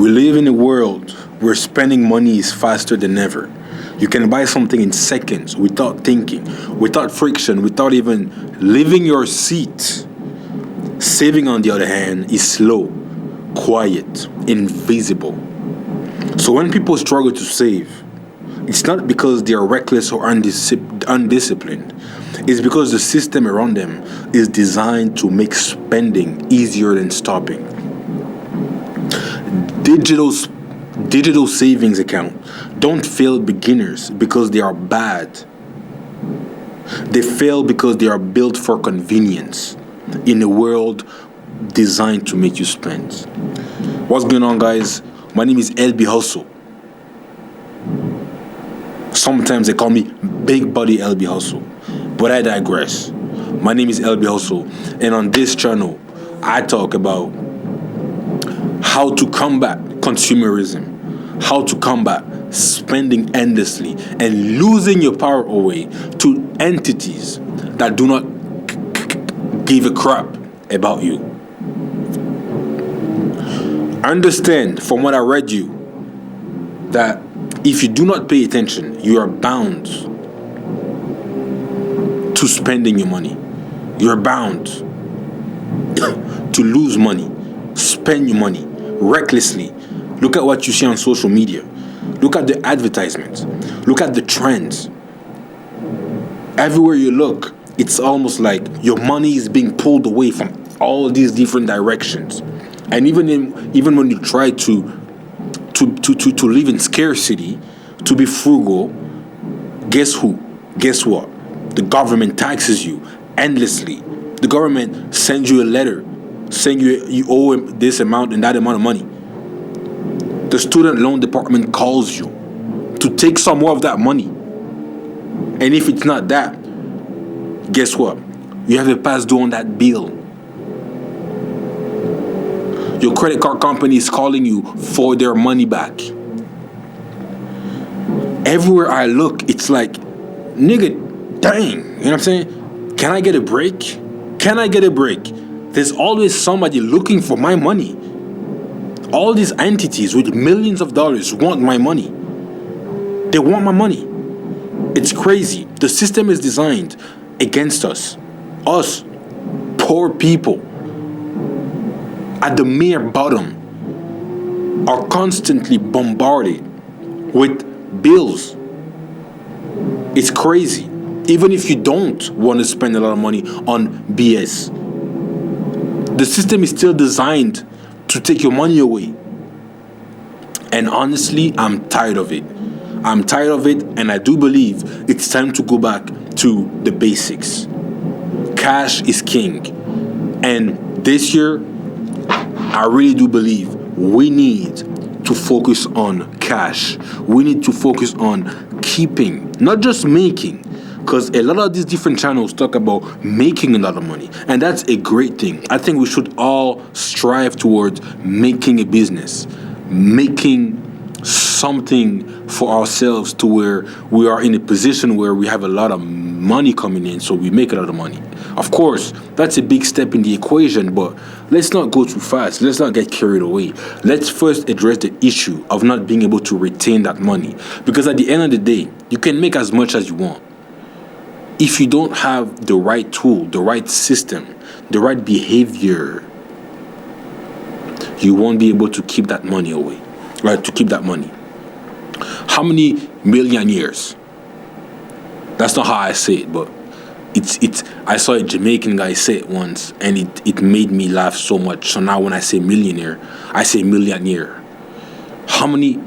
We live in a world where spending money is faster than ever. You can buy something in seconds without thinking, without friction, without even leaving your seat. Saving, on the other hand, is slow, quiet, invisible. So when people struggle to save, it's not because they are reckless or undisciplined. It's because the system around them is designed to make spending easier than stopping. Digital savings account don't fail beginners because they are bad. They fail because they are built for convenience in a world designed to make you spend. What's going on, guys? My name is LB Hustle. Sometimes they call me Big Buddy LB Hustle, but I digress. My name is LB Hustle, and on this channel, I talk about how to combat consumerism, how to combat spending endlessly and losing your power away to entities that do not give a crap about you. Understand from what I read you that if you do not pay attention, you are bound to spending your money. You're bound to lose money, spend your money recklessly. Look at what you see on social media. Look at the advertisements. Look at the trends. Everywhere you look, it's almost like your money is being pulled away from all these different directions. And even when you try to live in scarcity, to be frugal, guess who? Guess what? The government taxes you endlessly. The government sends you a letter saying you owe this amount and that amount of money. The student loan department calls you to take some more of that money. And if it's not that, guess what? You have a past due on that bill. Your credit card company is calling you for their money back. Everywhere I look, it's like, nigga, dang, you know what I'm saying? Can I get a break? Can I get a break? There's always somebody looking for my money. All these entities with millions of dollars want my money. They want my money. It's crazy. The system is designed against us. Us, poor people, at the mere bottom, are constantly bombarded with bills. It's crazy. Even if you don't want to spend a lot of money on BS, the system is still designed to take your money away. And honestly, I'm tired of it. I'm tired of it, and I do believe it's time to go back to the basics. Cash is king. And this year, I really do believe we need to focus on cash. We need to focus on keeping, not just making. Because a lot of these different channels talk about making a lot of money. And that's a great thing. I think we should all strive towards making a business, making something for ourselves to where we are in a position where we have a lot of money coming in, so we make a lot of money. Of course, that's a big step in the equation, but let's not go too fast. Let's not get carried away. Let's first address the issue of not being able to retain that money. Because at the end of the day, you can make as much as you want. If you don't have the right tool, the right system, the right behavior, you won't be able to keep that money away, right? To keep that money. How many millionaires? That's not how I say it, but it's. I saw a Jamaican guy say it once, and it made me laugh so much. So now when I say millionaire, I say millionaire. How many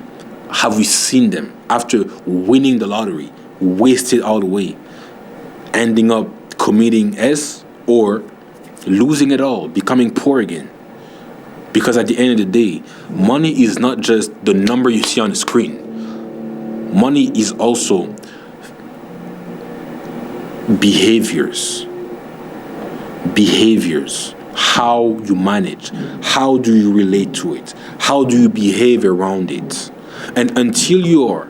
have we seen them after winning the lottery, wasted all the way, ending up committing or losing it all, becoming poor again? Because at the end of the day, money is not just the number you see on the screen. Money is also behaviors, how you manage, how do you relate to it, how do you behave around it. And until you're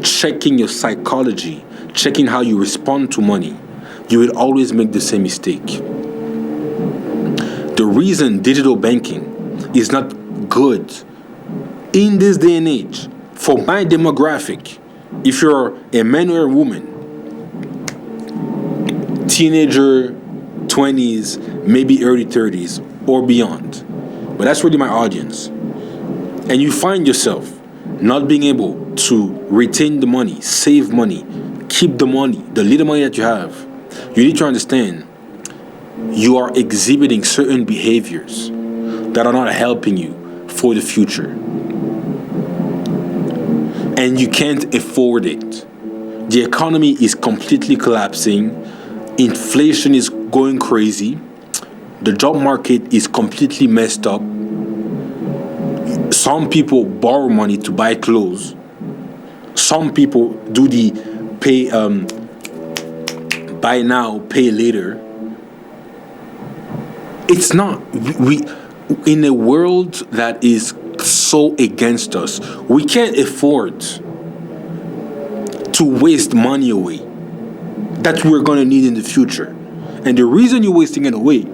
checking your psychology, checking how you respond to money, you will always make the same mistake. The reason digital banking is not good In this day and age, for my demographic, if you're a man or a woman, teenager, 20s, maybe early 30s, or beyond, but that's really my audience, and you find yourself not being able to retain the money, save money, keep the money, the little money that you have, you need to understand you are exhibiting certain behaviors that are not helping you for the future. And you can't afford it. The economy is completely collapsing. Inflation is going crazy. The job market is completely messed up. Some people borrow money to buy clothes. Some people do the buy now, pay later. It's not. We in a world that is so against us, we can't afford to waste money away that we're going to need in the future. And the reason you're wasting it away,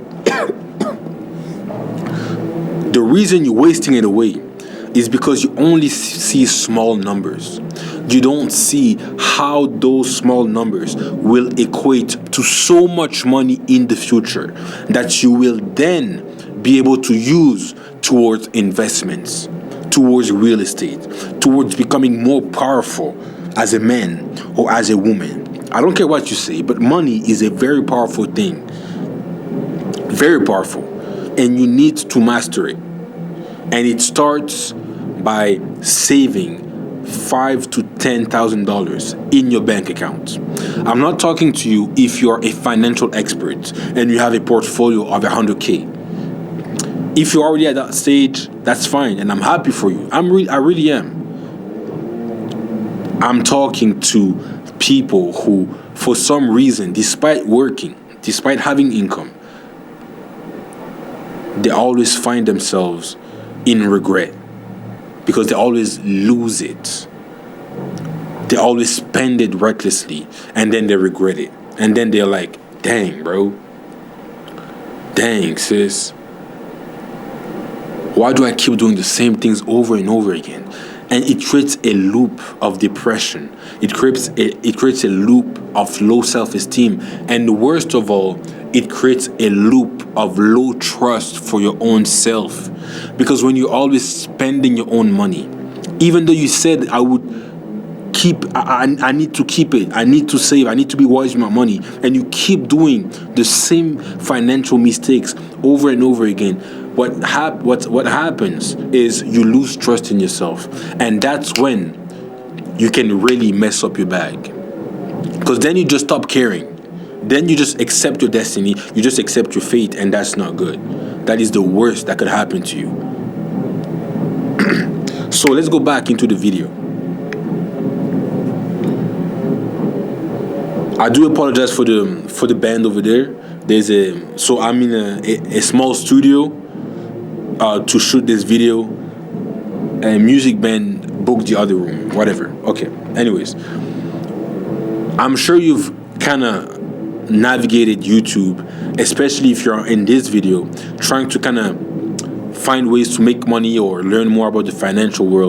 is because you only see small numbers. You don't see how those small numbers will equate to so much money in the future that you will then be able to use towards investments, towards real estate, towards becoming more powerful as a man or as a woman. I don't care what you say, but money is a very powerful thing. Very powerful. And you need to master it. And it starts by saving $5,000 to $10,000 in your bank account. I'm not talking to you if you're a financial expert and you have a portfolio of $100K. If you're already at that stage, that's fine, and I'm happy for you. I really am. I'm talking to people who, for some reason, despite working, despite having income, they always find themselves in regret because they always lose it. They always spend it recklessly, and then they regret it. And then they're like, dang, bro. Dang, sis. Why do I keep doing the same things over and over again? And it creates a loop of depression. It creates a loop of low self-esteem. And the worst of all, it creates a loop of low trust for your own self. Because when you're always spending your own money, even though you said I would keep, I need to keep it, I need to save, I need to be wise with my money, and you keep doing the same financial mistakes over and over again, what happens is you lose trust in yourself, and that's when you can really mess up your bag. Because then you just stop caring. Then you just accept your destiny, you just accept your fate, and that's not good. That is the worst that could happen to you. So let's go back into the video. I do apologize for the band over there. So I'm in a small studio to shoot this video. A music band booked the other room, whatever. Okay. Anyways, I'm sure you've kind of navigated YouTube, especially if you're in this video trying to kind of find ways to make money or learn more about the financial world.